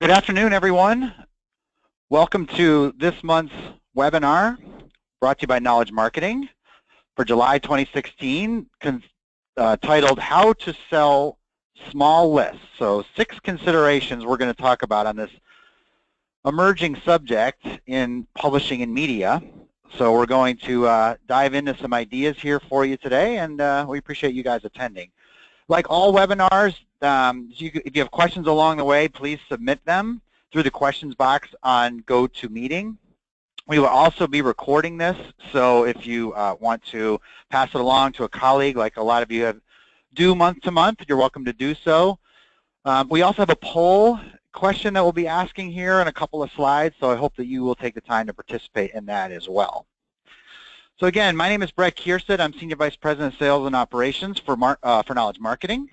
Good afternoon, everyone. Welcome to this month's webinar brought to you by Knowledge Marketing for July 2016, titled How to Sell Small Lists. So 6 considerations we're going to talk about on this emerging subject in publishing and media. So we're going to dive into some ideas here for you today, and we appreciate you guys attending. Like all webinars, if you have questions along the way, please submit them through the questions box on GoToMeeting. We will also be recording this, so if you want to pass it along to a colleague, like a lot of you do month to month, you're welcome to do so. We also have a poll question that we'll be asking here in a couple of slides, so I hope that you will take the time to participate in that as well. So again, my name is Brett Kierstead. I'm Senior Vice President of Sales and Operations for Knowledge Marketing.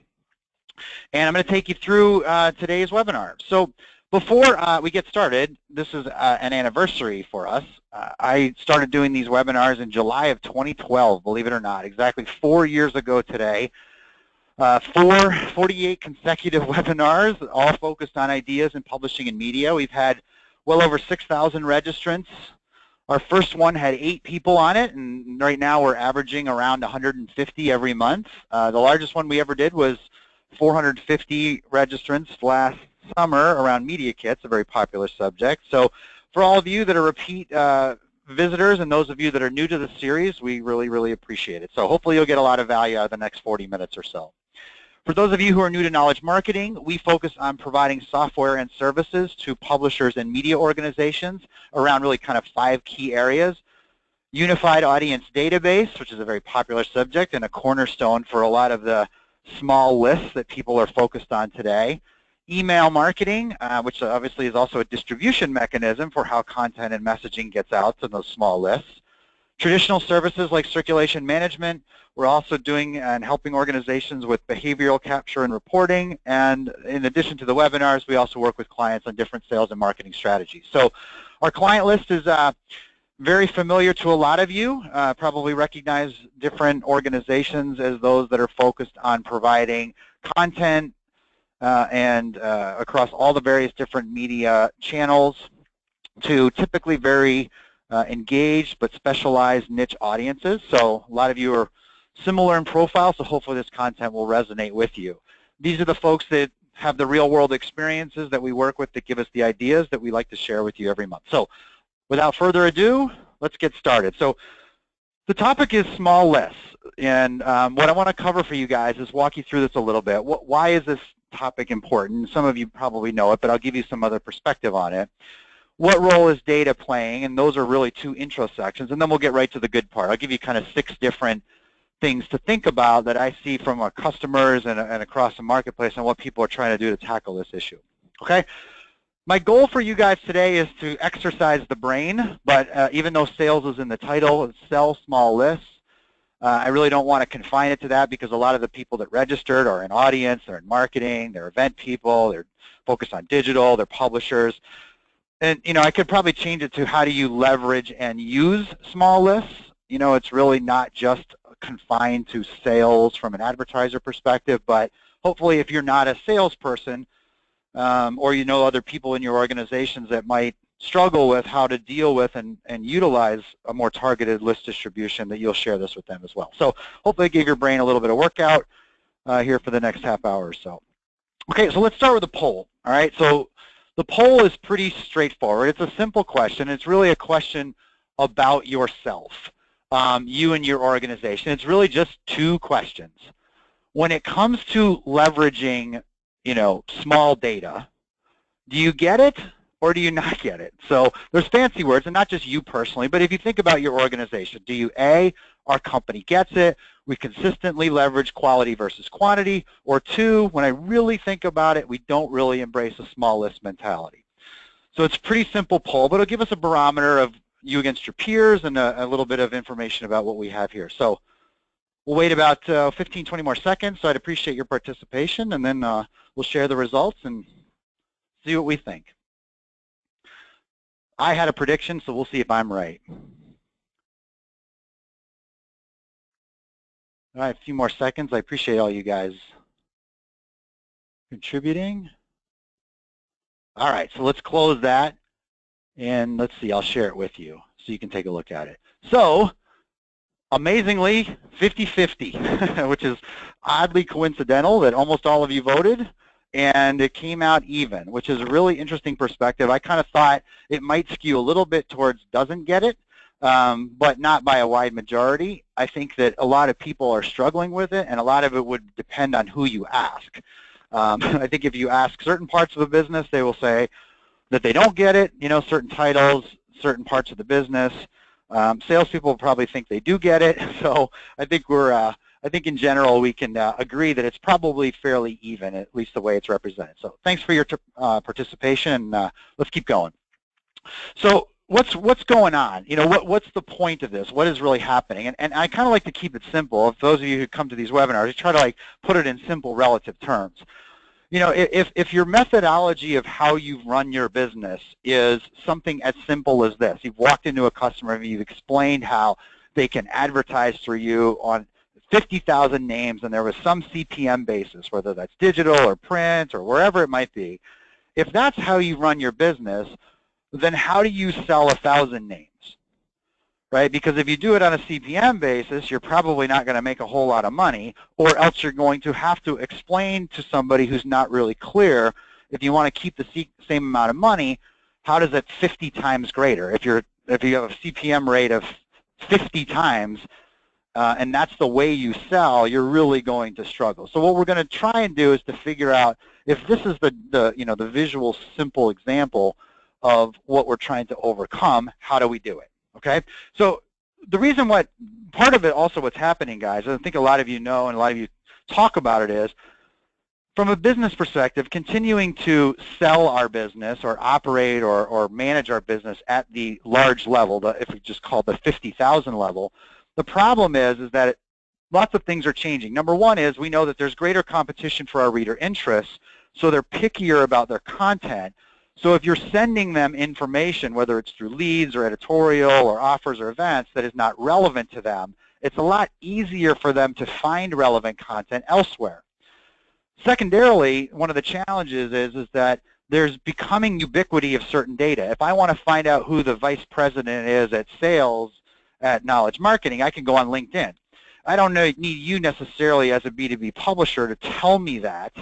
And I'm going to take you through today's webinar. So before we get started, this is an anniversary for us. I started doing these webinars in July of 2012, believe it or not, exactly 4 years ago today. 48 consecutive webinars, all focused on ideas in publishing and media. We've had well over 6,000 registrants. Our first one had 8 people on it, and right now we're averaging around 150 every month. The largest one we ever did was 450 registrants last summer around media kits, a very popular subject. So for all of you that are repeat visitors and those of you that are new to the series, we really, really appreciate it. So hopefully you'll get a lot of value out of the next 40 minutes or so. For those of you who are new to knowledge marketing, we focus on providing software and services to publishers and media organizations around really kind of 5 key areas. Unified audience database, which is a very popular subject and a cornerstone for a lot of the small lists that people are focused on today. Email marketing, which obviously is also a distribution mechanism for how content and messaging gets out to those small lists. Traditional services like circulation management. We're also doing and helping organizations with behavioral capture and reporting. And in addition to the webinars, we also work with clients on different sales and marketing strategies. So our client list is very familiar to a lot of you. Probably recognize different organizations as those that are focused on providing content and across all the various different media channels to typically very engaged but specialized niche audiences. So a lot of you are similar in profile, so hopefully this content will resonate with you. These are the folks that have the real-world experiences that we work with that give us the ideas that we like to share with you every month. So without further ado, let's get started. So the topic is small lists, and what I want to cover for you guys is walk you through this a little bit. Why is this topic important? Some of you probably know it, but I'll give you some other perspective on it. What role is data playing? And those are really 2 intro sections, and then we'll get right to the good part. I'll give you kind of 6 different things to think about that I see from our customers and across the marketplace and what people are trying to do to tackle this issue. Okay? My goal for you guys today is to exercise the brain, but even though sales is in the title, sell small lists, I really don't want to confine it to that because a lot of the people that registered are in audience, they're in marketing, they're event people, they're focused on digital, they're publishers. And, you know, I could probably change it to how do you leverage and use small lists. You know, it's really not just confined to sales from an advertiser perspective, but hopefully if you're not a salesperson or you know other people in your organizations that might struggle with how to deal with and utilize a more targeted list distribution, that you'll share this with them as well. So hopefully I gave your brain a little bit of workout here for the next half hour or so. Okay, so let's start with a poll. All right, so the poll is pretty straightforward. It's a simple question. It's really a question about yourself, you and your organization. It's really just 2 questions. When it comes to leveraging, you know, small data, do you get it or do you not get it? So there's fancy words, and not just you personally, but if you think about your organization, do you, A, our company gets it, we consistently leverage quality versus quantity, or 2, when I really think about it, we don't really embrace a small list mentality. So it's a pretty simple poll, but it'll give us a barometer of you against your peers and a little bit of information about what we have here. So we'll wait about 15, 20 more seconds, so I'd appreciate your participation, and then we'll share the results and see what we think. I had a prediction, so we'll see if I'm right. All right, a few more seconds. I appreciate all you guys contributing. All right, so let's close that, and let's see, I'll share it with you so you can take a look at it. So, amazingly, 50-50, which is oddly coincidental that almost all of you voted, and it came out even, which is a really interesting perspective. I kind of thought it might skew a little bit towards doesn't get it, but not by a wide majority. I think that a lot of people are struggling with it, and a lot of it would depend on who you ask. I think if you ask certain parts of a business, they will say that they don't get it, you know, certain titles, certain parts of the business. Salespeople probably think they do get it, so I think I think in general we can agree that it's probably fairly even, at least the way it's represented. So thanks for your participation, and let's keep going. So what's going on? You know, what's the point of this? What is really happening? And I kind of like to keep it simple. If those of you who come to these webinars, I try to like put it in simple relative terms. You know, if your methodology of how you run your business is something as simple as this, you've walked into a customer and you've explained how they can advertise through you on 50,000 names, and there was some CPM basis, whether that's digital or print or wherever it might be. If that's how you run your business, then how do you sell 1,000 names? Right? Because if you do it on a CPM basis, you're probably not going to make a whole lot of money, or else you're going to have to explain to somebody who's not really clear, if you want to keep the same amount of money, how does it 50 times greater? If you have a CPM rate of 50 times, and that's the way you sell, you're really going to struggle. So what we're going to try and do is to figure out if this is the visual simple example of what we're trying to overcome, how do we do it? Okay, so the reason part of it also what's happening, guys, I think a lot of you know and a lot of you talk about it, is from a business perspective, continuing to sell our business or operate or manage our business at the large level, if we just call it the 50,000 level, the problem is that lots of things are changing. Number one is we know that there's greater competition for our reader interests, so they're pickier about their content. So if you're sending them information, whether it's through leads or editorial or offers or events that is not relevant to them, it's a lot easier for them to find relevant content elsewhere. Secondarily, one of the challenges is that there's becoming ubiquity of certain data. If I want to find out who the vice president is at sales at Knowledge Marketing, I can go on LinkedIn. I don't need you necessarily as a B2B publisher to tell me that.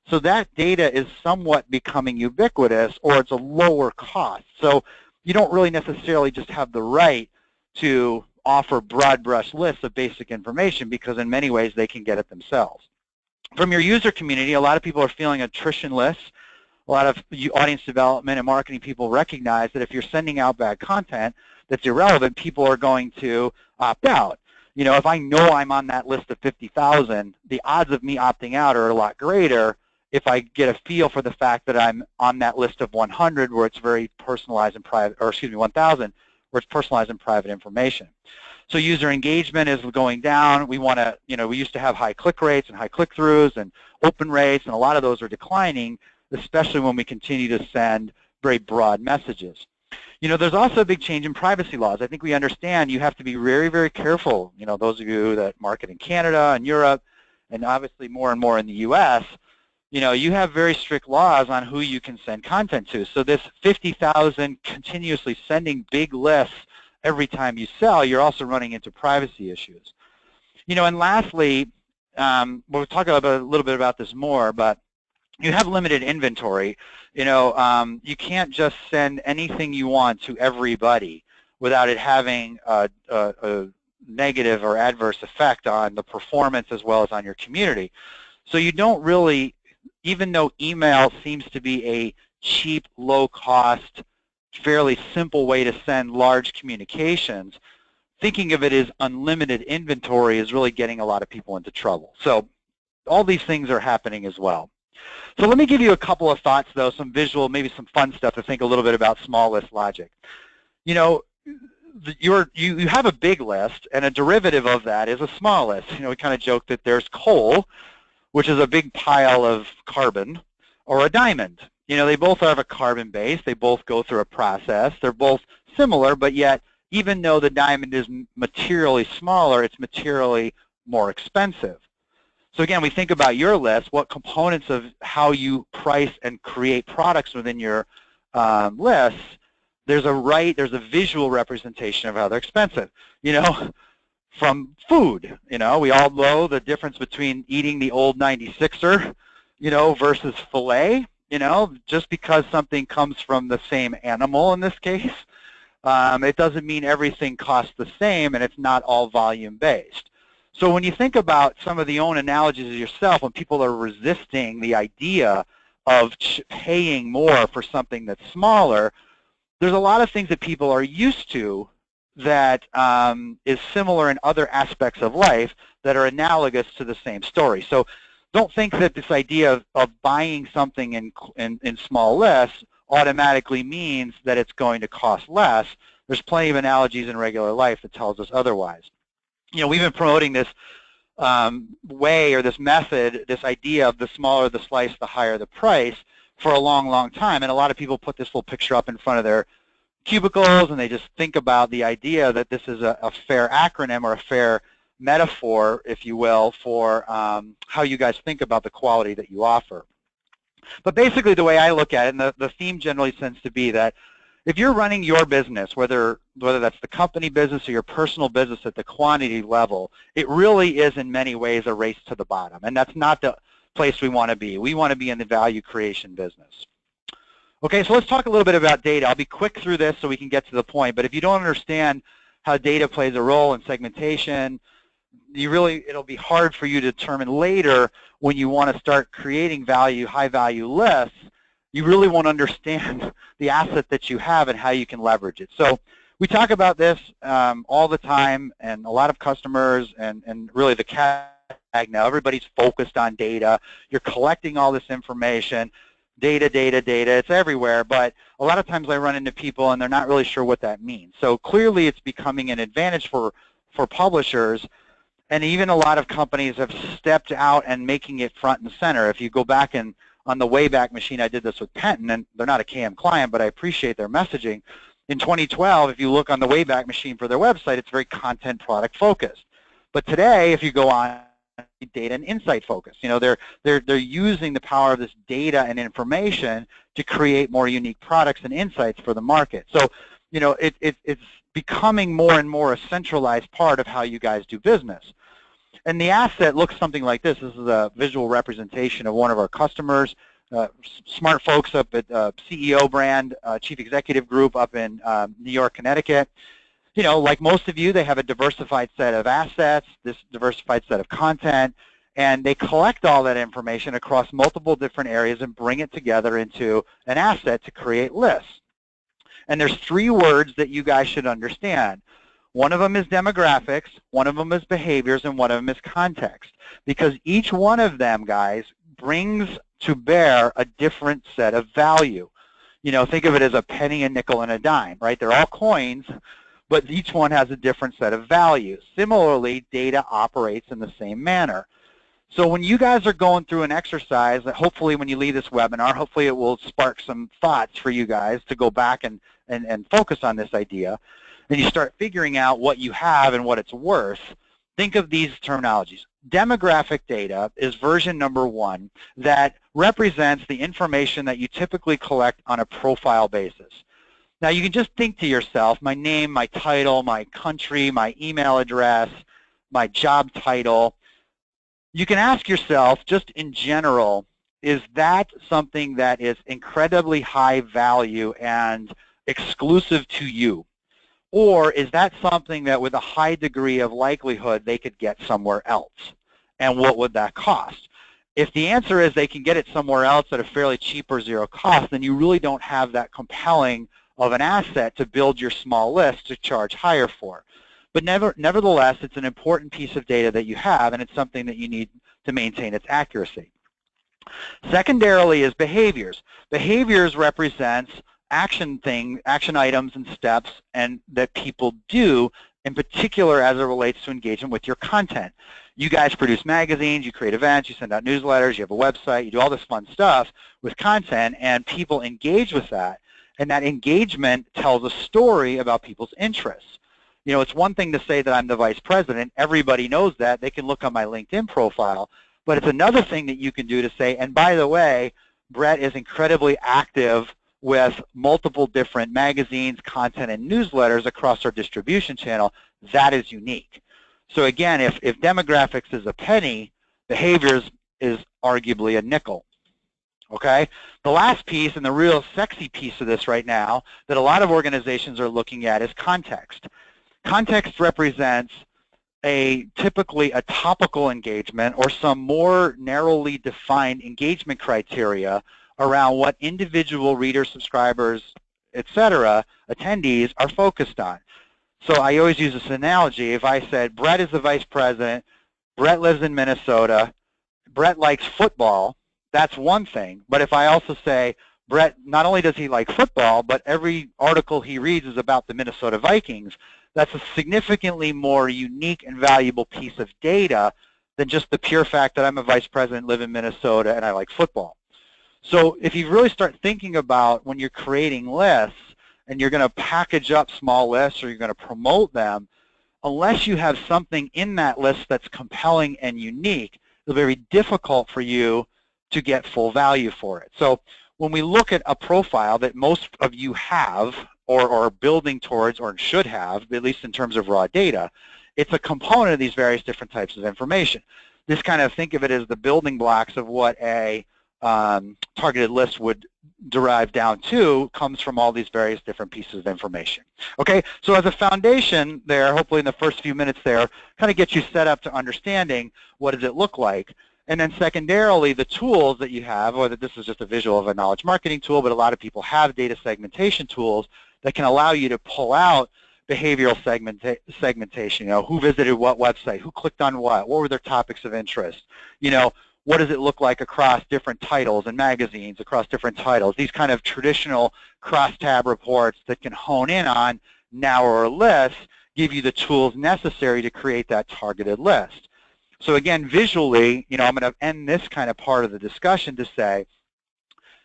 So that data is somewhat becoming ubiquitous, or it's a lower cost. So you don't really necessarily just have the right to offer broad brush lists of basic information, because in many ways they can get it themselves. From your user community, a lot of people are feeling attrition lists. A lot of audience development and marketing people recognize that if you're sending out bad content that's irrelevant, people are going to opt out. You know, if I know I'm on that list of 50,000, the odds of me opting out are a lot greater if I get a feel for the fact that I'm on that list of 100 where it's very personalized and private, or excuse me, 1,000 where it's personalized and private information. So user engagement is going down. We want to, you know, we used to have high click rates and high click-throughs and open rates, and a lot of those are declining, especially when we continue to send very broad messages. You know, there's also a big change in privacy laws. I think we understand you have to be very, very careful. You know, those of you that market in Canada and Europe, and obviously more and more in the U.S., you know, you have very strict laws on who you can send content to. So this 50,000 continuously sending big lists every time you sell, you're also running into privacy issues. You know, and lastly, we'll talk a little bit about this more, but you have limited inventory. You know, you can't just send anything you want to everybody without it having a negative or adverse effect on the performance as well as on your community. So you don't really, even though email seems to be a cheap, low-cost, fairly simple way to send large communications, thinking of it as unlimited inventory is really getting a lot of people into trouble. So all these things are happening as well. So let me give you a couple of thoughts, though, some visual, maybe some fun stuff to think a little bit about small list logic. You know, you have a big list, and a derivative of that is a small list. You know, we kind of joke that there's coal, which is a big pile of carbon, or a diamond. You know, they both have a carbon base. They both go through a process. They're both similar, but yet even though the diamond is materially smaller, it's materially more expensive. So again, we think about your list, what components of how you price and create products within your lists, there's a visual representation of how they're expensive. From food, we all know the difference between eating the old 96er, versus filet, just because something comes from the same animal in this case, it doesn't mean everything costs the same, and it's not all volume-based. So when you think about some of the own analogies of yourself, when people are resisting the idea of paying more for something that's smaller, there's a lot of things that people are used to that is similar in other aspects of life that are analogous to the same story. So don't think that this idea of buying something in small lists automatically means that it's going to cost less. There's plenty of analogies in regular life that tells us otherwise. We've been promoting this way or this method, this idea of the smaller the slice, the higher the price for a long, long time. And a lot of people put this little picture up in front of their cubicles and they just think about the idea that this is a fair acronym or a fair metaphor, if you will, for how you guys think about the quality that you offer. But basically the way I look at it, and the theme generally tends to be that if you're running your business, whether that's the company business or your personal business at the quantity level, it really is in many ways a race to the bottom. And that's not the place we want to be. We want to be in the value creation business. Okay, so let's talk a little bit about data. I'll be quick through this so we can get to the point. But if you don't understand how data plays a role in segmentation, it'll be hard for you to determine later when you want to start creating high value lists. You really won't understand the asset that you have and how you can leverage it. So we talk about this all the time, and a lot of customers and really the cat now, everybody's focused on data. You're collecting all this information, data, it's everywhere, but a lot of times I run into people and they're not really sure what that means. So clearly it's becoming an advantage for publishers, and even a lot of companies have stepped out and making it front and center. If you go back on the Wayback Machine, I did this with Penton, and they're not a KM client, but I appreciate their messaging. In 2012, if you look on the Wayback Machine for their website, it's very content product focused. But today, if you go on, data and insight focused. They're using the power of this data and information to create more unique products and insights for the market. So, it's becoming more and more a centralized part of how you guys do business. And the asset looks something like this. This is a visual representation of one of our customers, smart folks up at CEO brand, Chief Executive Group up in New York, Connecticut. Like most of you, they have a diversified set of assets, this diversified set of content, and they collect all that information across multiple different areas and bring it together into an asset to create lists. And there's 3 words that you guys should understand. One of them is demographics, one of them is behaviors, and one of them is context. Because each one of them, guys, brings to bear a different set of value. Think of it as a penny, a nickel, and a dime, right? They're all coins, but each one has a different set of values. Similarly, data operates in the same manner. So when you guys are going through an exercise, that hopefully when you leave this webinar, hopefully it will spark some thoughts for you guys to go back and focus on this idea, and you start figuring out what you have and what it's worth, think of these terminologies. Demographic data is version number 1 that represents the information that you typically collect on a profile basis. Now you can just think to yourself, my name, my title, my country, my email address, my job title. You can ask yourself, just in general, is that something that is incredibly high value and exclusive to you? Or is that something that with a high degree of likelihood they could get somewhere else? And what would that cost? If the answer is they can get it somewhere else at a fairly cheap or zero cost, then you really don't have that compelling of an asset to build your small list to charge higher for. But nevertheless, it's an important piece of data that you have, and it's something that you need to maintain its accuracy. Secondarily is behaviors. Behaviors represents action items and steps and that people do, in particular as it relates to engagement with your content. You guys produce magazines, you create events, you send out newsletters, you have a website, you do all this fun stuff with content, and people engage with that. And that engagement tells a story about people's interests. It's one thing to say that I'm the vice president. Everybody knows that. They can look on my LinkedIn profile. But it's another thing that you can do to say, and by the way, Brett is incredibly active with multiple different magazines, content, and newsletters across our distribution channel. That is unique. So again, if demographics is a penny, behaviors is arguably a nickel. Okay? The last piece, and the real sexy piece of this right now that a lot of organizations are looking at, is context. Context represents typically a topical engagement or some more narrowly defined engagement criteria around what individual readers, subscribers, etc., attendees are focused on. So I always use this analogy. If I said, Brett is the vice president, Brett lives in Minnesota, Brett likes football, that's one thing. But if I also say, Brett, not only does he like football, but every article he reads is about the Minnesota Vikings, that's a significantly more unique and valuable piece of data than just the pure fact that I'm a vice president, live in Minnesota, and I like football. So if you really start thinking about when you're creating lists and you're going to package up small lists or you're going to promote them, unless you have something in that list that's compelling and unique, it'll be very difficult for you to get full value for it. So when we look at a profile that most of you have or are building towards or should have, at least in terms of raw data, it's a component of these various different types of information. This kind of, think of it as the building blocks of what a targeted list would derive down to, comes from all these various different pieces of information. Okay, so as a foundation there, hopefully in the first few minutes there, kind of get you set up to understanding what does it look like. And then secondarily, the tools that you have, whether this is just a visual of a knowledge marketing tool, but a lot of people have data segmentation tools that can allow you to pull out behavioral segmentation, you know, who visited what website, who clicked on what were their topics of interest, you know, what does it look like across different titles and magazines, across different titles, these kind of traditional cross-tab reports that can hone in on narrower lists, give you the tools necessary to create that targeted list. So again, visually, you know, I'm going to end this kind of part of the discussion to say,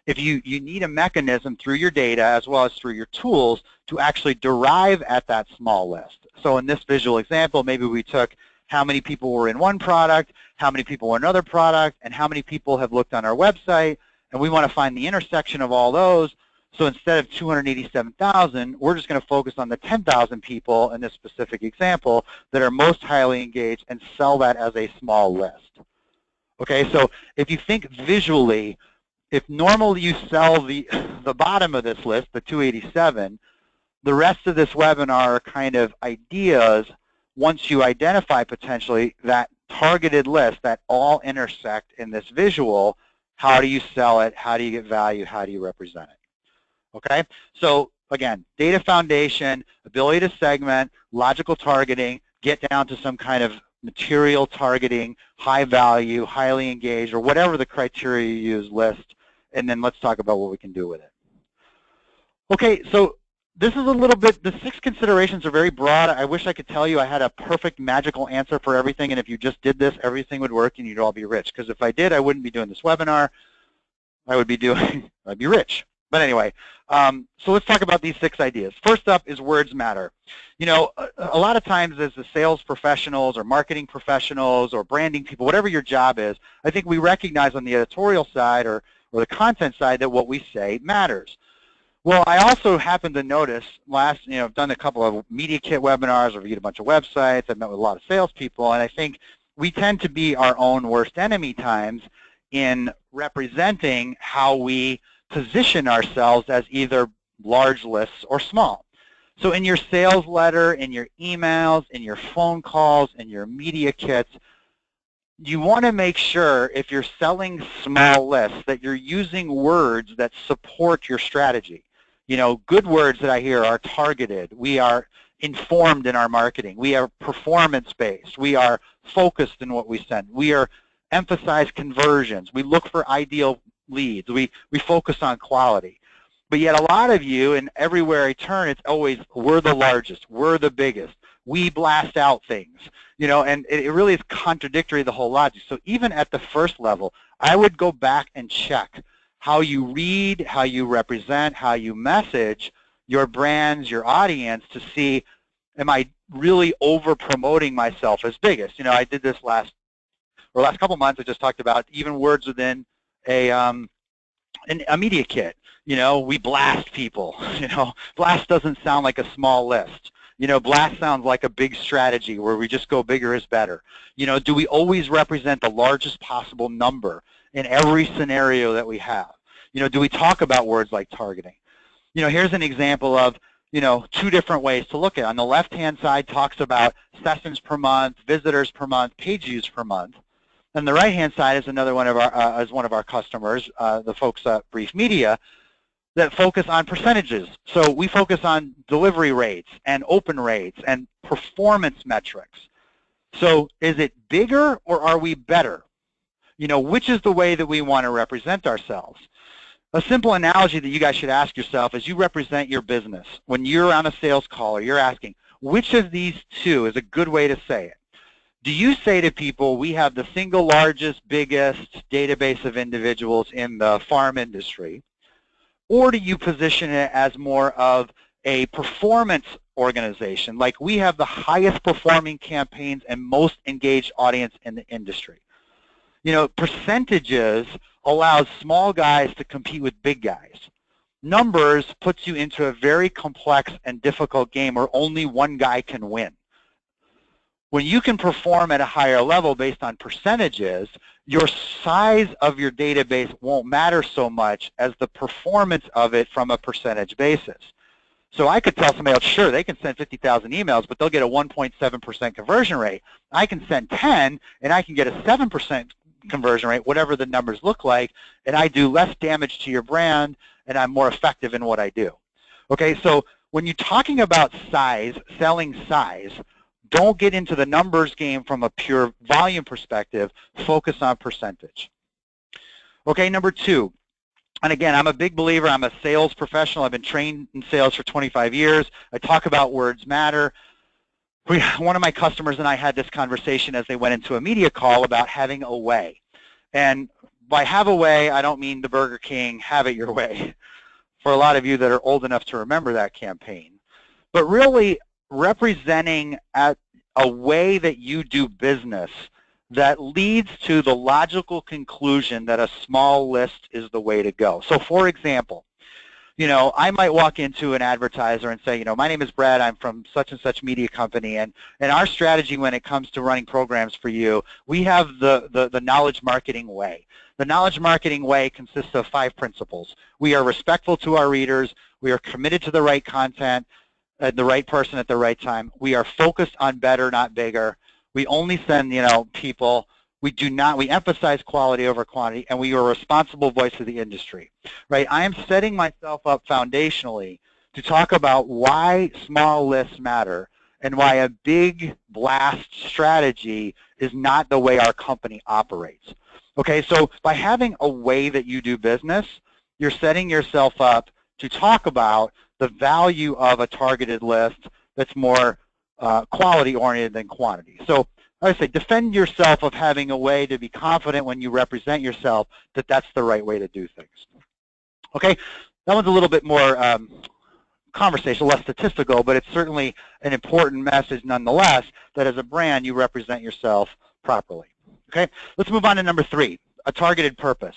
if you need a mechanism through your data as well as through your tools to actually derive at that small list. So in this visual example, maybe we took how many people were in one product, how many people were in another product, and how many people have looked on our website, and we want to find the intersection of all those. So instead of 287,000, we're just going to focus on the 10,000 people in this specific example that are most highly engaged and sell that as a small list. Okay, so if you think visually, if normally you sell the bottom of this list, the 287, the rest of this webinar are kind of ideas once you identify potentially that targeted list that all intersect in this visual. How do you sell it? How do you get value? How do you represent it? Okay, so again, data foundation, ability to segment, logical targeting, get down to some kind of material targeting, high value, highly engaged, or whatever the criteria you use list, and then let's talk about what we can do with it. Okay, so this is a little bit, the 6 considerations are very broad. I wish I could tell you I had a perfect magical answer for everything, and if you just did this, everything would work and you'd all be rich. Because if I did, I wouldn't be doing this webinar. I'd be rich. But anyway, so let's talk about these 6 ideas. First up is words matter. You know, a lot of times as the sales professionals or marketing professionals or branding people, whatever your job is, I think we recognize on the editorial side or the content side that what we say matters. Well, I also happen to notice I've done a couple of media kit webinars, I've reviewed a bunch of websites, I've met with a lot of salespeople, and I think we tend to be our own worst enemy times in representing how we position ourselves as either large lists or small. So in your sales letter, in your emails, in your phone calls, in your media kits, you want to make sure if you're selling small lists that you're using words that support your strategy. You know, good words that I hear are targeted. We are informed in our marketing. We are performance-based. We are focused in what we send. We are emphasize conversions. We look for ideal leads. We focus on quality. But yet a lot of you, and everywhere I turn, it's always, we're the largest, we're the biggest, we blast out things, you know, and it really is contradictory to the whole logic. So even at the first level, I would go back and check how you read, how you represent, how you message your brands, your audience, to see, am I really over promoting myself as biggest? You know, I did this last or last couple months, I just talked about even words within a media kit. You know, we blast people. You know, blast doesn't sound like a small list. You know, blast sounds like a big strategy where we just go bigger is better. You know, do we always represent the largest possible number in every scenario that we have? You know, do we talk about words like targeting? You know, here's an example of, you know, two different ways to look at it. On the left-hand side talks about sessions per month, visitors per month, page views per month. And the right-hand side is another one of our customers, the folks at Brief Media, that focus on percentages. So we focus on delivery rates and open rates and performance metrics. So is it bigger or are we better? You know, which is the way that we want to represent ourselves? A simple analogy that you guys should ask yourself as you represent your business, when you're on a sales call or you're asking, which of these two is a good way to say it? Do you say to people, we have the single largest, biggest database of individuals in the farm industry? Or do you position it as more of a performance organization, like we have the highest performing campaigns and most engaged audience in the industry? You know, percentages allows small guys to compete with big guys. Numbers puts you into a very complex and difficult game where only one guy can win. When you can perform at a higher level based on percentages, your size of your database won't matter so much as the performance of it from a percentage basis. So I could tell somebody else, sure, they can send 50,000 emails, but they'll get a 1.7% conversion rate. I can send 10, and I can get a 7% conversion rate, whatever the numbers look like, and I do less damage to your brand, and I'm more effective in what I do. Okay, so when you're talking about size, selling size, don't get into the numbers game from a pure volume perspective. Focus on percentage. Okay, number two. And again, I'm a big believer. I'm a sales professional. I've been trained in sales for 25 years. I talk about words matter. One of my customers and I had this conversation as they went into a media call about having a way. And by have a way, I don't mean the Burger King, have it your way, for a lot of you that are old enough to remember that campaign. But really, representing at a way that you do business that leads to the logical conclusion that a small list is the way to go. So for example, you know, I might walk into an advertiser and say, you know, my name is Brad, I'm from such and such media company, and our strategy when it comes to running programs for you, we have the knowledge marketing way. The knowledge marketing way consists of 5 principles. We are respectful to our readers, we are committed to the right content, the right person at the right time. We are focused on better, not bigger. We only send, you know, people. We emphasize quality over quantity, and we are a responsible voice of the industry, right? I am setting myself up foundationally to talk about why small lists matter and why a big blast strategy is not the way our company operates. Okay, so by having a way that you do business, you're setting yourself up to talk about the value of a targeted list that's more quality-oriented than quantity. So I say defend yourself of having a way to be confident when you represent yourself that that's the right way to do things. Okay, that one's a little bit more conversational, less statistical, but it's certainly an important message nonetheless that as a brand you represent yourself properly. Okay, let's move on to number 3, a targeted purpose.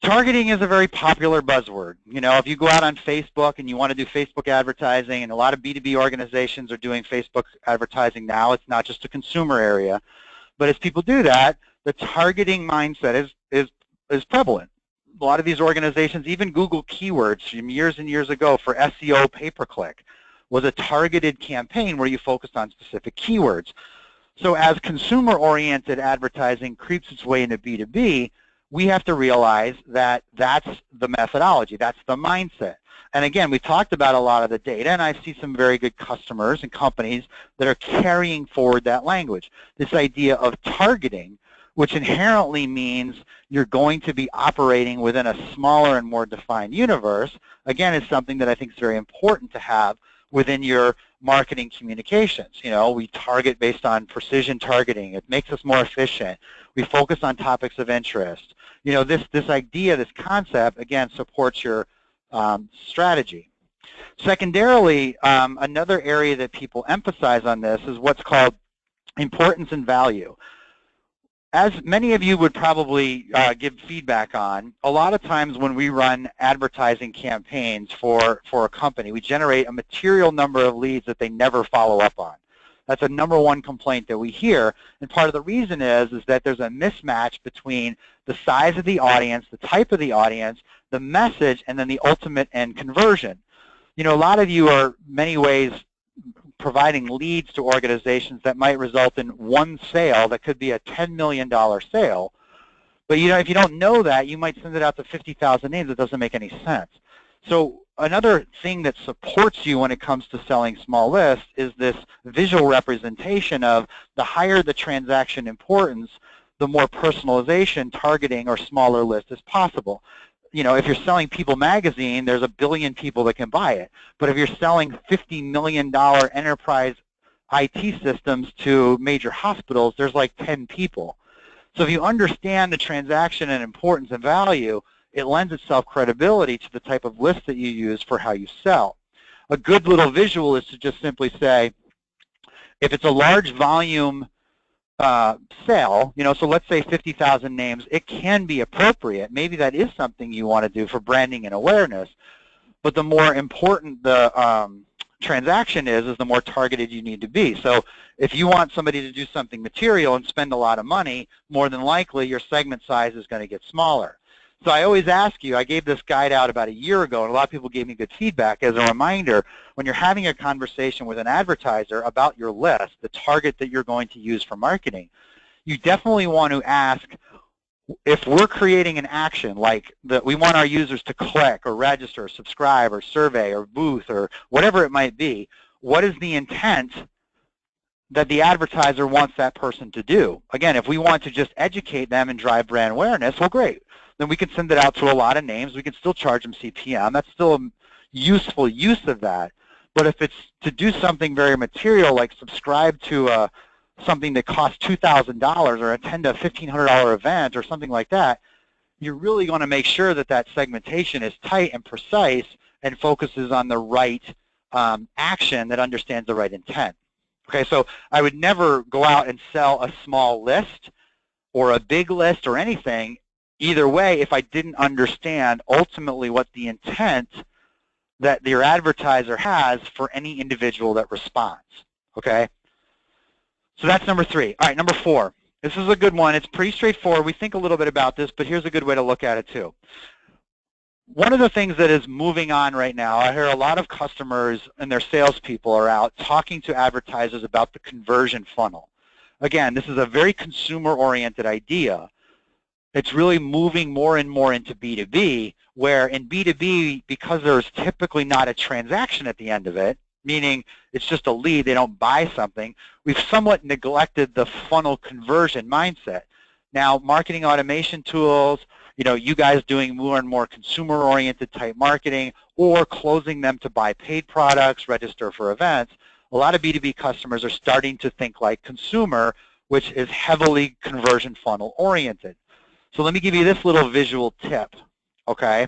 Targeting is a very popular buzzword. You know, if you go out on Facebook and you want to do Facebook advertising, and a lot of B2B organizations are doing Facebook advertising now, it's not just a consumer area, but as people do that, the targeting mindset is prevalent. A lot of these organizations, even Google keywords from years and years ago for SEO pay-per-click, was a targeted campaign where you focused on specific keywords. So as consumer-oriented advertising creeps its way into B2B, we have to realize that that's the methodology, that's the mindset. And again, we've talked about a lot of the data, and I see some very good customers and companies that are carrying forward that language. This idea of targeting, which inherently means you're going to be operating within a smaller and more defined universe, again, is something that I think is very important to have within your marketing communications. You know, we target based on precision targeting. It makes us more efficient. We focus on topics of interest. You know, this idea, this concept, again, supports your strategy. Secondarily, another area that people emphasize on this is what's called importance and value. As many of you would probably give feedback on, a lot of times when we run advertising campaigns for a company, we generate a material number of leads that they never follow up on. That's a #1 complaint that we hear, and part of the reason is that there's a mismatch between the size of the audience, the type of the audience, the message, and then the ultimate end conversion. You know, a lot of you are many ways providing leads to organizations that might result in one sale that could be a $10 million sale. But you know, if you don't know that, you might send it out to 50,000 names. It doesn't make any sense. So another thing that supports you when it comes to selling small lists is this visual representation of the higher the transaction importance, the more personalization, targeting, or smaller list is possible. You know, if you're selling People magazine, there's 1 billion people that can buy it. But if you're selling $50 million enterprise IT systems to major hospitals, there's like 10 people. So if you understand the transaction and importance and value, it lends itself credibility to the type of list that you use for how you sell. A good little visual is to just simply say, if it's a large volume sale, you know, so let's say 50,000 names, it can be appropriate. Maybe that is something you want to do for branding and awareness, but the more important the transaction is the more targeted you need to be. So if you want somebody to do something material and spend a lot of money, more than likely your segment size is going to get smaller. So I always ask you, I gave this guide out about 1 year ago, and a lot of people gave me good feedback. As a reminder, when you're having a conversation with an advertiser about your list, the target that you're going to use for marketing, you definitely want to ask, if we're creating an action like that we want our users to click or register or subscribe or survey or booth or whatever it might be, what is the intent that the advertiser wants that person to do? Again, if we want to just educate them and drive brand awareness, well, great. Then we can send it out to a lot of names. We can still charge them CPM. That's still a useful use of that. But if it's to do something very material, like subscribe to something that costs $2,000 or attend a $1,500 event or something like that, you're really going to make sure that that segmentation is tight and precise and focuses on the right action that understands the right intent. Okay, so I would never go out and sell a small list or a big list or anything either way if I didn't understand ultimately what the intent that your advertiser has for any individual that responds. Okay, so that's #3. All right, #4. This is a good one. It's pretty straightforward. We think a little bit about this, but here's a good way to look at it too. One of the things that is moving on right now, I hear a lot of customers and their salespeople are out talking to advertisers about the conversion funnel. Again, this is a very consumer-oriented idea. It's really moving more and more into B2B, where in B2B, because there's typically not a transaction at the end of it, meaning it's just a lead, they don't buy something, we've somewhat neglected the funnel conversion mindset. Now, marketing automation tools, you know, you guys doing more and more consumer-oriented type marketing or closing them to buy paid products, register for events, a lot of B2B customers are starting to think like consumer, which is heavily conversion funnel oriented. So let me give you this little visual tip, okay?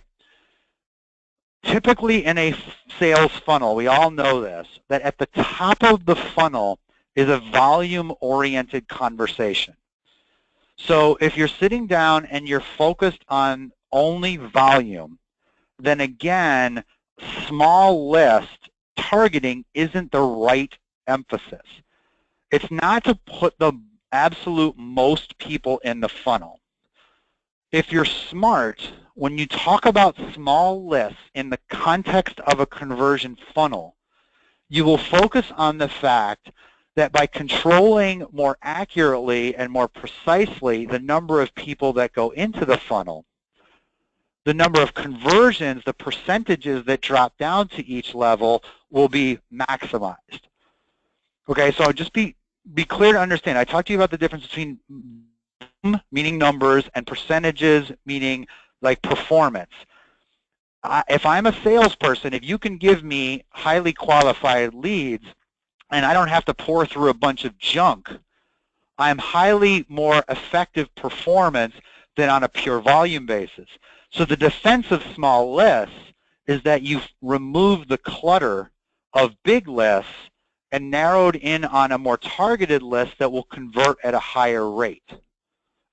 Typically in a sales funnel, we all know this, that at the top of the funnel is a volume-oriented conversation. So if you're sitting down and you're focused on only volume, then again, small list targeting isn't the right emphasis. It's not to put the absolute most people in the funnel. If you're smart, when you talk about small lists in the context of a conversion funnel, you will focus on the fact that by controlling more accurately and more precisely the number of people that go into the funnel, the number of conversions, the percentages that drop down to each level will be maximized. Okay, so just be clear to understand. I talked to you about the difference between meaning numbers and percentages meaning like performance. If I'm a salesperson, if you can give me highly qualified leads and I don't have to pour through a bunch of junk, I'm highly more effective performance than on a pure volume basis. So the defense of small lists is that you've removed the clutter of big lists and narrowed in on a more targeted list that will convert at a higher rate.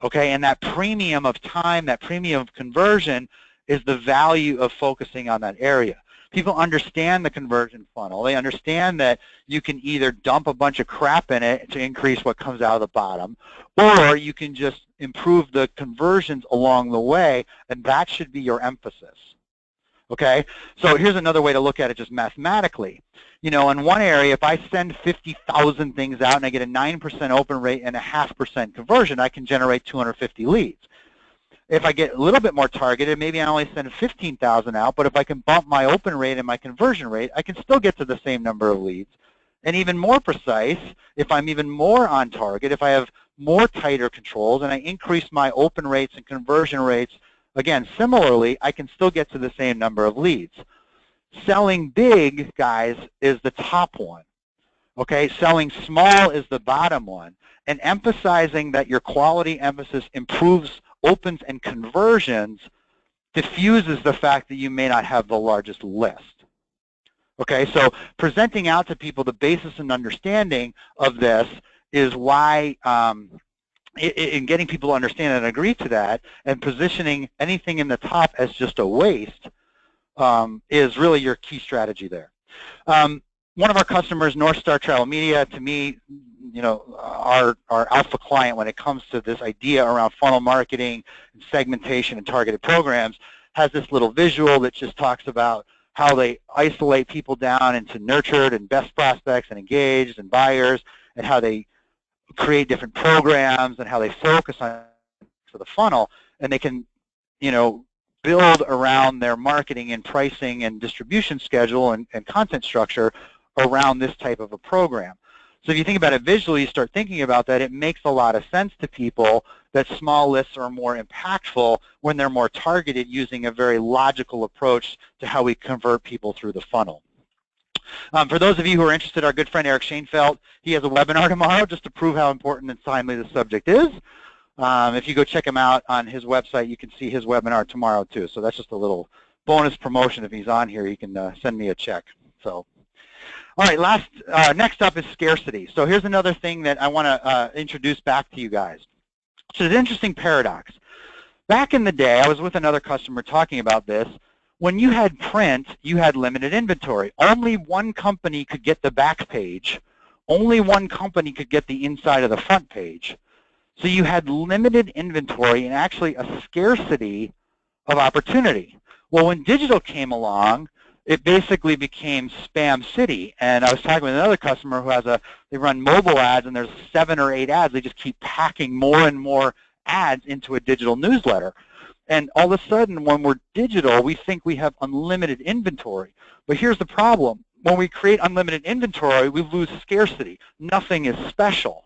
Okay, and that premium of time, that premium of conversion is the value of focusing on that area. People understand the conversion funnel. They understand that you can either dump a bunch of crap in it to increase what comes out of the bottom, or you can just improve the conversions along the way, and that should be your emphasis. Okay, so here's another way to look at it just mathematically. You know, in one area, if I send 50,000 things out and I get a 9% open rate and a 0.5% conversion, I can generate 250 leads. If I get a little bit more targeted, maybe I only send 15,000 out, but if I can bump my open rate and my conversion rate, I can still get to the same number of leads. And even more precise, if I'm even more on target, if I have more tighter controls and I increase my open rates and conversion rates, again, similarly, I can still get to the same number of leads. Selling big, guys, is the top one. Okay, selling small is the bottom one. And emphasizing that your quality emphasis improves opens and conversions diffuses the fact that you may not have the largest list. Okay, so presenting out to people the basis and understanding of this is why in getting people to understand and agree to that, and positioning anything in the top as just a waste is really your key strategy there. One of our customers, North Star Travel Media, to me, you know, our alpha client when it comes to this idea around funnel marketing and segmentation and targeted programs, has this little visual that just talks about how they isolate people down into nurtured and best prospects and engaged and buyers, and how they create different programs and how they focus on for the funnel, and they can, you know, build around their marketing and pricing and distribution schedule and content structure around this type of a program. So if you think about it visually, you start thinking about that, it makes a lot of sense to people that small lists are more impactful when they're more targeted using a very logical approach to how we convert people through the funnel. For those of you who are interested, our good friend Eric Schoenfeld, he has a webinar tomorrow just to prove how important and timely the subject is. If you go check him out on his website, you can see his webinar tomorrow too. So that's just a little bonus promotion. If he's on here, you can send me a check. So, all right, next up is scarcity. So here's another thing that I want to introduce back to you guys. So it's an interesting paradox. Back in the day, I was with another customer talking about this. When you had print, you had limited inventory. Only one company could get the back page. Only one company could get the inside of the front page. So you had limited inventory and actually a scarcity of opportunity. Well, when digital came along, it basically became spam city. And I was talking with another customer who has they run mobile ads, and there's 7 or 8 ads. They just keep packing more and more ads into a digital newsletter. And all of a sudden, when we're digital, we think we have unlimited inventory. But here's the problem. When we create unlimited inventory, we lose scarcity. Nothing is special.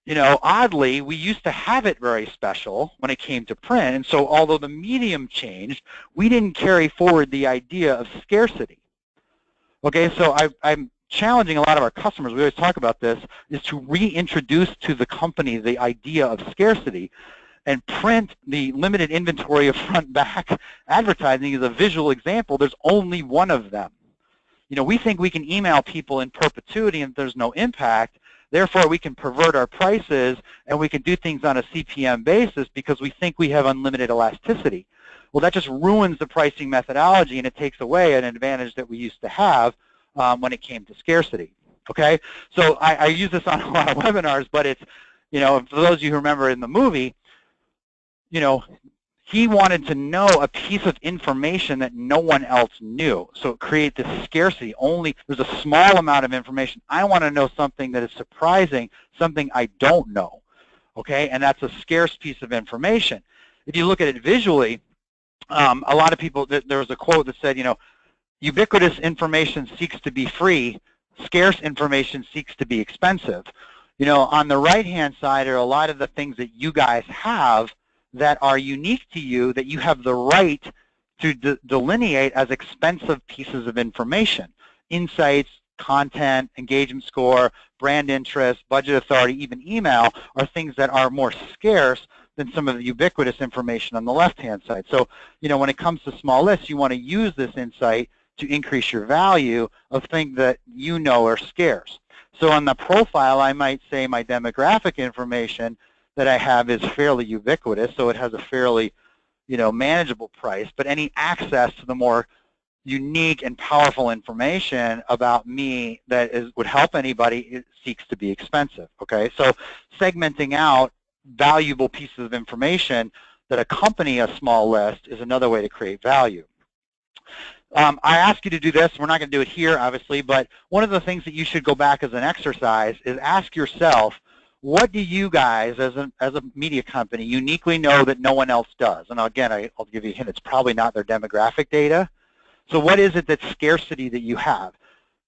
You know, oddly, we used to have it very special when it came to print, and so although the medium changed, we didn't carry forward the idea of scarcity. Okay, so I'm challenging a lot of our customers, we always talk about this, is to reintroduce to the company the idea of scarcity, and print the limited inventory of front-back advertising is a visual example. There's only one of them. You know, we think we can email people in perpetuity and there's no impact. Therefore, we can pervert our prices and we can do things on a CPM basis because we think we have unlimited elasticity. Well, that just ruins the pricing methodology, and it takes away an advantage that we used to have when it came to scarcity. Okay, so I use this on a lot of webinars, but it's, you know, for those of you who remember in the movie, you know, he wanted to know a piece of information that no one else knew. So it created this scarcity. Only there's a small amount of information. I want to know something that is surprising, something I don't know. Okay, and that's a scarce piece of information. If you look at it visually, a lot of people, there was a quote that said, you know, ubiquitous information seeks to be free, scarce information seeks to be expensive. You know, on the right-hand side are a lot of the things that you guys have that are unique to you, that you have the right to delineate as expensive pieces of information. Insights, content, engagement score, brand interest, budget authority, even email are things that are more scarce than some of the ubiquitous information on the left-hand side. So, you know, when it comes to small lists, you want to use this insight to increase your value of things that you know are scarce. So on the profile, I might say my demographic information that I have is fairly ubiquitous, so it has a fairly, manageable price, but any access to the more unique and powerful information about me that would help anybody, it seeks to be expensive, okay? So segmenting out valuable pieces of information that accompany a small list is another way to create value. I ask you to do this. We're not going to do it here, obviously, but one of the things that you should go back as an exercise is ask yourself, what do you guys, as a media company, uniquely know that no one else does? And again, I'll give you a hint. It's probably not their demographic data. So what is it that's scarcity that you have?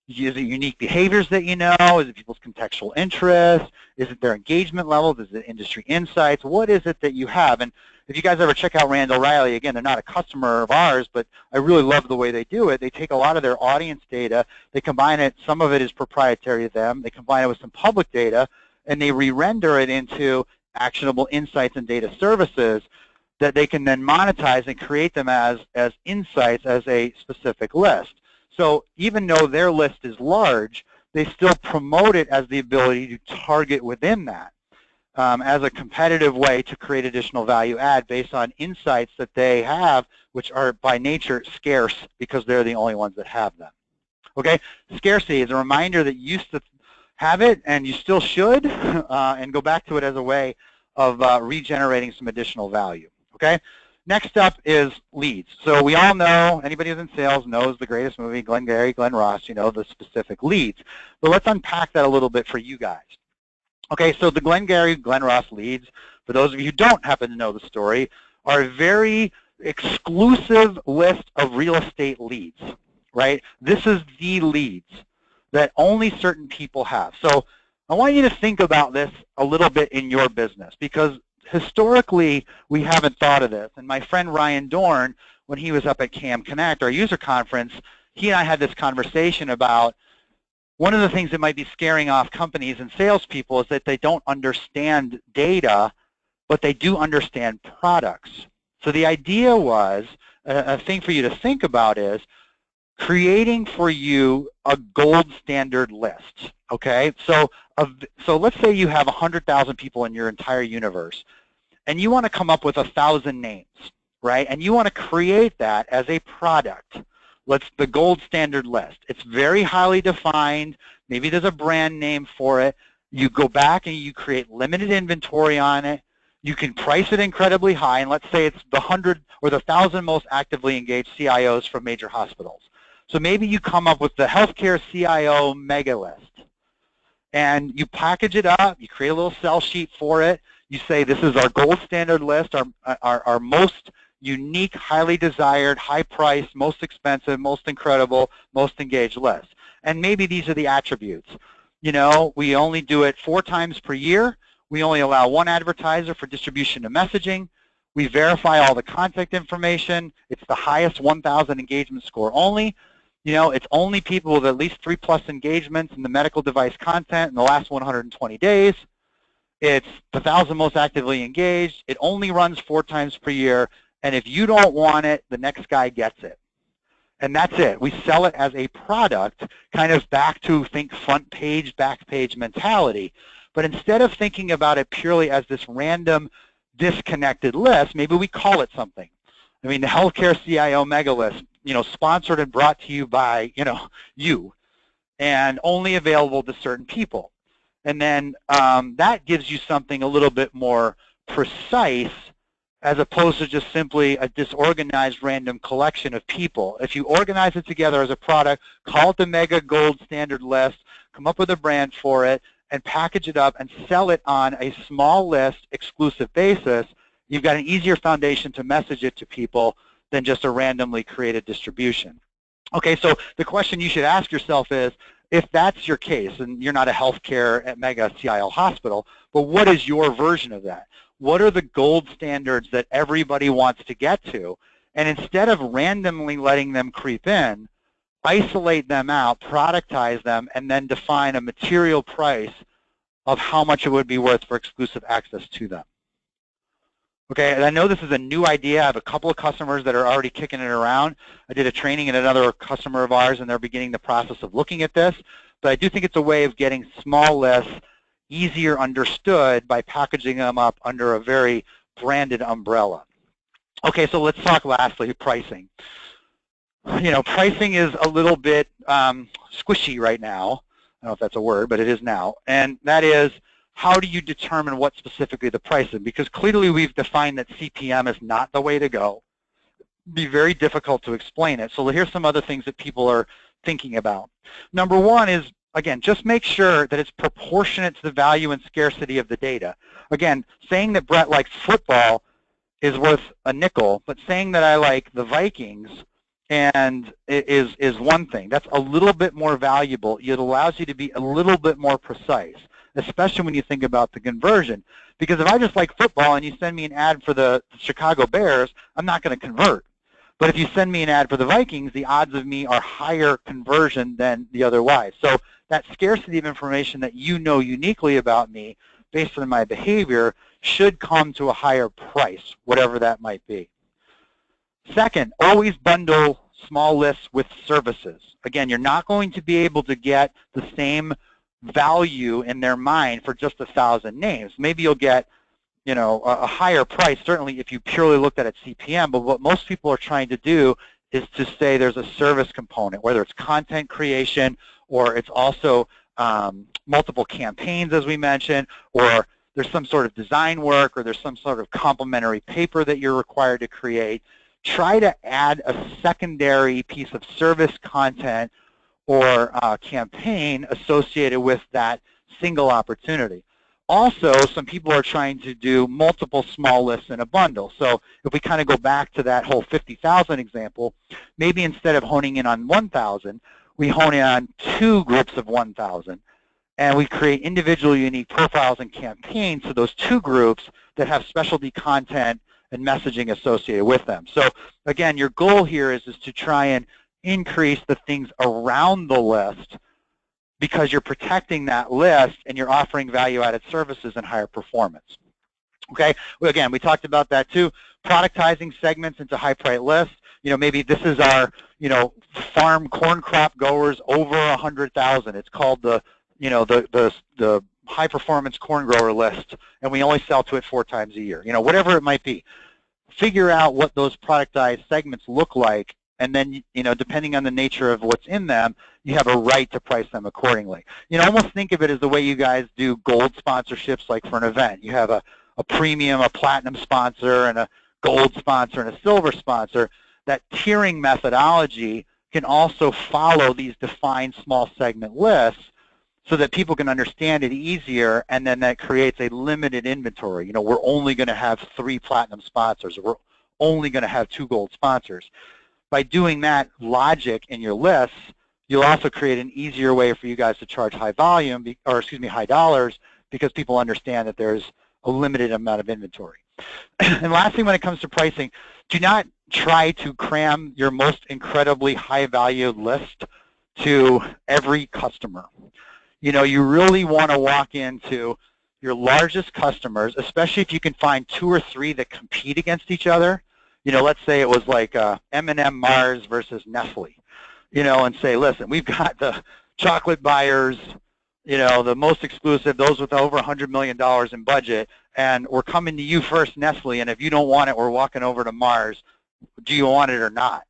Is it unique behaviors that you know? Is it people's contextual interests? Is it their engagement levels? Is it industry insights? What is it that you have? And if you guys ever check out Rand O'Reilly, again, they're not a customer of ours, but I really love the way they do it. They take a lot of their audience data, they combine it, some of it is proprietary to them, they combine it with some public data, and they re-render it into actionable insights and data services that they can then monetize and create them as insights as a specific list. So even though their list is large, they still promote it as the ability to target within that as a competitive way to create additional value add based on insights that they have, which are by nature scarce because they're the only ones that have them. Okay, scarcity is a reminder that you used to have it and you still should, and go back to it as a way of regenerating some additional value. Okay, next up is leads. So we all know, anybody who's in sales knows the greatest movie, Glengarry, Glen Ross, the specific leads. But let's unpack that a little bit for you guys. Okay, so the Glengarry, Glen Ross leads, for those of you who don't happen to know the story, are a very exclusive list of real estate leads, right? This is the leads that only certain people have. So I want you to think about this a little bit in your business, because historically we haven't thought of this. And my friend Ryan Dorn, when he was up at CAM Connect, our user conference, he and I had this conversation about one of the things that might be scaring off companies and salespeople is that they don't understand data, but they do understand products. So the idea was, a thing for you to think about is creating for you a gold standard list, okay? So let's say you have 100,000 people in your entire universe, and you want to come up with 1,000 names, right? And you want to create that as a product. The gold standard list. It's very highly defined. Maybe there's a brand name for it. You go back and you create limited inventory on it. You can price it incredibly high, and let's say it's the 100 or the 1,000 most actively engaged CIOs from major hospitals. So maybe you come up with the healthcare CIO mega list, and you package it up. You create a little sell sheet for it. You say this is our gold standard list, our most unique, highly desired, high-priced, most expensive, most incredible, most engaged list. And maybe these are the attributes. We only do it 4 times per year. We only allow 1 advertiser for distribution of messaging. We verify all the contact information. It's the highest 1,000 engagement score only. It's only people with at least 3+ engagements in the medical device content in the last 120 days. It's the 1,000 most actively engaged. It only runs 4 times per year. And if you don't want it, the next guy gets it. And that's it. We sell it as a product, kind of back to think front page, back page mentality. But instead of thinking about it purely as this random disconnected list, maybe we call it something. I mean, the healthcare CIO mega list, sponsored and brought to you by, you, and only available to certain people. And then that gives you something a little bit more precise, as opposed to just simply a disorganized random collection of people. If you organize it together as a product, call it the mega gold standard list, come up with a brand for it, and package it up and sell it on a small list, exclusive basis, you've got an easier foundation to message it to people than just a randomly created distribution. Okay, so the question you should ask yourself is, if that's your case, and you're not a healthcare at mega CIO hospital, but what is your version of that? What are the gold standards that everybody wants to get to? And instead of randomly letting them creep in, isolate them out, productize them, and then define a material price of how much it would be worth for exclusive access to them. Okay, and I know this is a new idea. I have a couple of customers that are already kicking it around. I did a training at another customer of ours, and they're beginning the process of looking at this. But I do think it's a way of getting small lists, easier understood by packaging them up under a very branded umbrella. Okay, so let's talk lastly, pricing. Pricing is a little bit squishy right now. I don't know if that's a word, but it is now. And that is, how do you determine what specifically the price is? Because clearly we've defined that CPM is not the way to go. It'd be very difficult to explain it. So here's some other things that people are thinking about. Number one is, again, just make sure that it's proportionate to the value and scarcity of the data. Again, saying that Brett likes football is worth a nickel, but saying that I like the Vikings and is one thing. That's a little bit more valuable. It allows you to be a little bit more precise, especially when you think about the conversion. Because if I just like football and you send me an ad for the Chicago Bears, I'm not going to convert. But if you send me an ad for the Vikings, the odds of me are higher conversion than the otherwise. So that scarcity of information that you know uniquely about me based on my behavior should come to a higher price, whatever that might be. Second, always bundle small lists with services. Again, you're not going to be able to get the same value in their mind for just 1,000 names. Maybe you'll get a higher price, certainly if you purely looked at CPM, but what most people are trying to do is to say there's a service component, whether it's content creation or it's also multiple campaigns, as we mentioned, or there's some sort of design work, or there's some sort of complementary paper that you're required to create. Try to add a secondary piece of service content or campaign associated with that single opportunity. Also, some people are trying to do multiple small lists in a bundle. So if we kind of go back to that whole 50,000 example, maybe instead of honing in on 1,000, we hone in on 2 groups of 1,000. And we create individual unique profiles and campaigns to those 2 groups that have specialty content and messaging associated with them. So again, your goal here is to try and increase the things around the list, because you're protecting that list and you're offering value-added services and higher performance. Okay, well, again, we talked about that too. Productizing segments into high-price lists. Maybe this is our, farm corn crop growers over 100,000. It's called the high-performance corn grower list, and we only sell to it 4 times a year. Whatever it might be. Figure out what those productized segments look like, and then, depending on the nature of what's in them, you have a right to price them accordingly. Almost think of it as the way you guys do gold sponsorships, like for an event. You have a premium, a platinum sponsor, and a gold sponsor, and a silver sponsor. That tiering methodology can also follow these defined small segment lists so that people can understand it easier, and then that creates a limited inventory. We're only going to have 3 platinum sponsors, or we're only going to have 2 gold sponsors. By doing that logic in your lists, you'll also create an easier way for you guys to charge high dollars, because people understand that there's a limited amount of inventory. And lastly, when it comes to pricing, do not try to cram your most incredibly high value list to every customer. You really want to walk into your largest customers, especially if you can find 2 or 3 that compete against each other. Let's say it was like M&M Mars versus Nestle, and say, listen, we've got the chocolate buyers, the most exclusive, those with over $100 million in budget, and we're coming to you first, Nestle, and if you don't want it, we're walking over to Mars. Do you want it or not?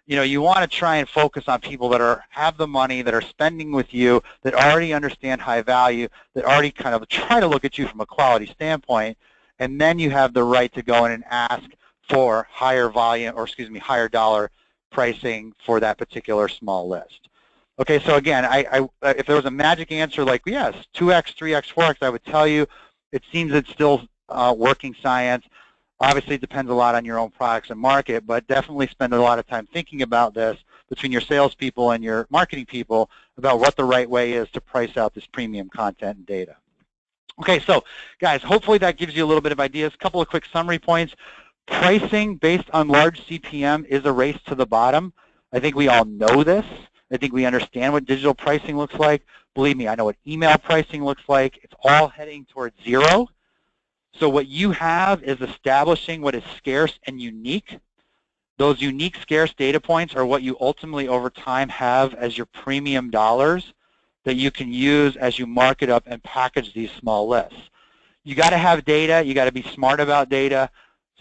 You want to try and focus on people that have the money, that are spending with you, that already understand high value, that already kind of try to look at you from a quality standpoint, and then you have the right to go in and ask for higher volume, or higher dollar pricing for that particular small list. Okay, so again, if there was a magic answer like, yes, 2x, 3x, 4x, I would tell you it seems it's still working science. Obviously, it depends a lot on your own products and market, but definitely spend a lot of time thinking about this between your salespeople and your marketing people about what the right way is to price out this premium content and data. Okay, so guys, hopefully that gives you a little bit of ideas. A couple of quick summary points. Pricing based on large CPM is a race to the bottom. I think we all know this. I think we understand what digital pricing looks like. Believe me, I know what email pricing looks like. It's all heading towards 0. So what you have is establishing what is scarce and unique. Those unique, scarce data points are what you ultimately over time have as your premium dollars that you can use as you market up and package these small lists. You got to have data. You got to be smart about data.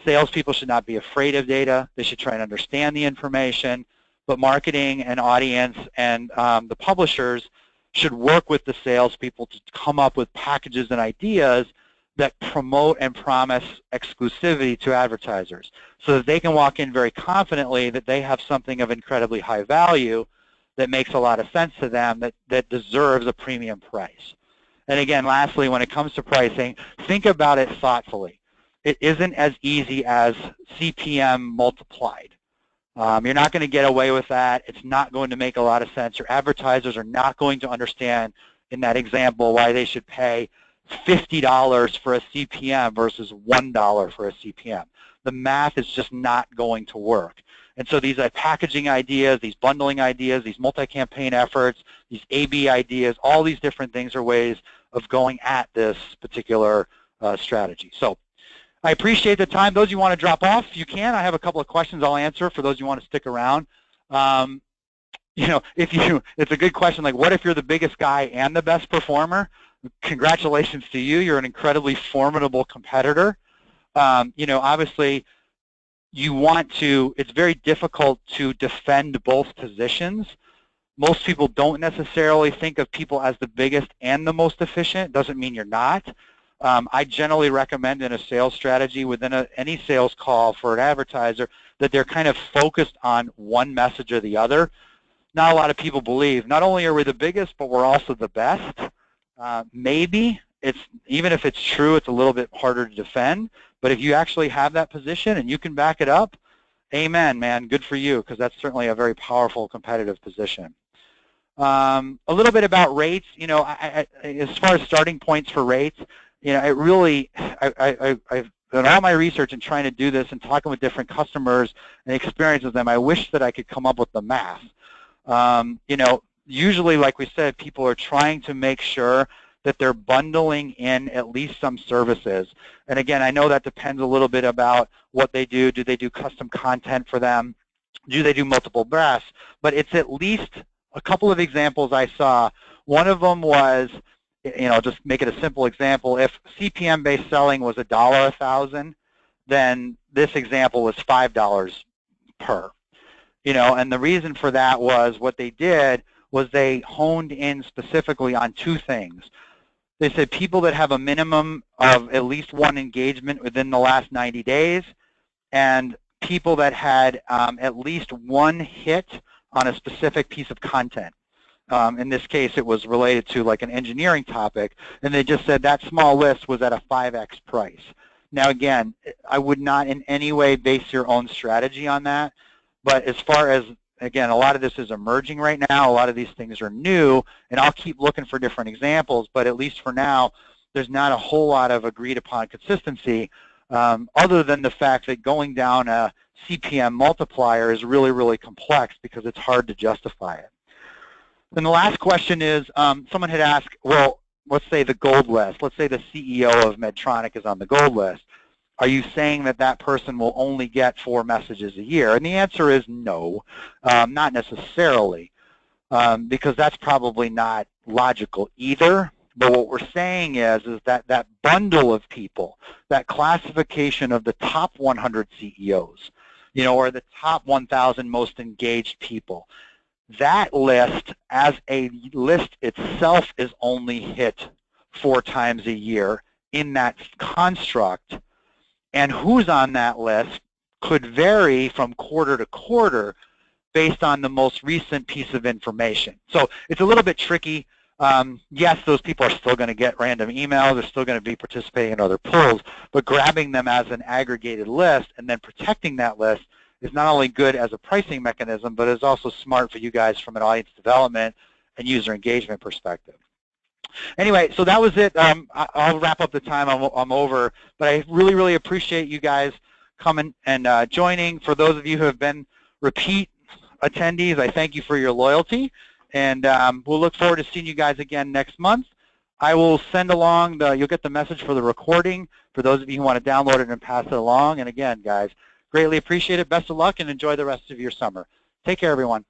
Salespeople should not be afraid of data. They should try and understand the information. But marketing and audience and the publishers should work with the salespeople to come up with packages and ideas that promote and promise exclusivity to advertisers so that they can walk in very confidently that they have something of incredibly high value that makes a lot of sense to them, that deserves a premium price. And again, lastly, when it comes to pricing, think about it thoughtfully. It isn't as easy as CPM multiplied. You're not going to get away with that. It's not going to make a lot of sense. Your advertisers are not going to understand, in that example, why they should pay $50 for a CPM versus $1 for a CPM. The math is just not going to work. And so these packaging ideas, these bundling ideas, these multi-campaign efforts, these A/B ideas, all these different things are ways of going at this particular strategy. So I appreciate the time. Those of you want to drop off, you can. I have a couple of questions I'll answer for those of you who want to stick around. You know, it's a good question, like what if you're the biggest guy and the best performer? Congratulations to you. You're an incredibly formidable competitor. You know, obviously, you want to, it's very difficult to defend both positions. Most people don't necessarily think of people as the biggest and the most efficient. Doesn't mean you're not. I generally recommend in a sales strategy within any sales call for an advertiser that they're kind of focused on one message or the other. Not a lot of people believe not only are we the biggest, but we're also the best. Maybe it's, even if it's true, it's a little bit harder to defend. But if you actually have that position and you can back it up, amen, man, good for you, because that's certainly a very powerful competitive position. A little bit about rates. You know, as far as starting points for rates, you know, it really, I've done all my research in trying to do this and talking with different customers and experience with them. I wish that I could come up with the math. You know, usually, like we said, people are trying to make sure that they're bundling in at least some services. And again, I know that depends a little bit about what they do. Do they do custom content for them? Do they do multiple breaths? But it's at least a couple of examples I saw. One of them was, you know, just make it a simple example. If CPM-based selling was $1 a thousand, then this example was $5 per. You know, and the reason for that was what they did was they honed in specifically on two things. They said people that have a minimum of at least one engagement within the last 90 days and people that had at least one hit on a specific piece of content. In this case, it was related to like an engineering topic, and they just said that small list was at a 5x price. Now, again, I would not in any way base your own strategy on that, but as far as, again, a lot of this is emerging right now. A lot of these things are new, and I'll keep looking for different examples, but at least for now, there's not a whole lot of agreed-upon consistency other than the fact that going down a CPM multiplier is really, really complex because it's hard to justify it. Then the last question is, someone had asked, well, let's say the gold list. Let's say the CEO of Medtronic is on the gold list. Are you saying that that person will only get 4 messages a year? And the answer is no, not necessarily, because that's probably not logical either. But what we're saying is that that bundle of people, that classification of the top 100 CEOs, you know, or the top 1,000 most engaged people, that list as a list itself is only hit 4 times a year in that construct. And who's on that list could vary from quarter to quarter based on the most recent piece of information. So it's a little bit tricky. Yes, those people are still going to get random emails. They're still going to be participating in other polls. But grabbing them as an aggregated list and then protecting that list is not only good as a pricing mechanism, but is also smart for you guys from an audience development and user engagement perspective. Anyway, so that was it. I'll wrap up the time. I'm over. But I really, really appreciate you guys coming and joining. For those of you who have been repeat attendees, I thank you for your loyalty. And we'll look forward to seeing you guys again next month. I will send along, you'll get the message for the recording for those of you who want to download it and pass it along. And again, guys, greatly appreciate it. Best of luck and enjoy the rest of your summer. Take care, everyone.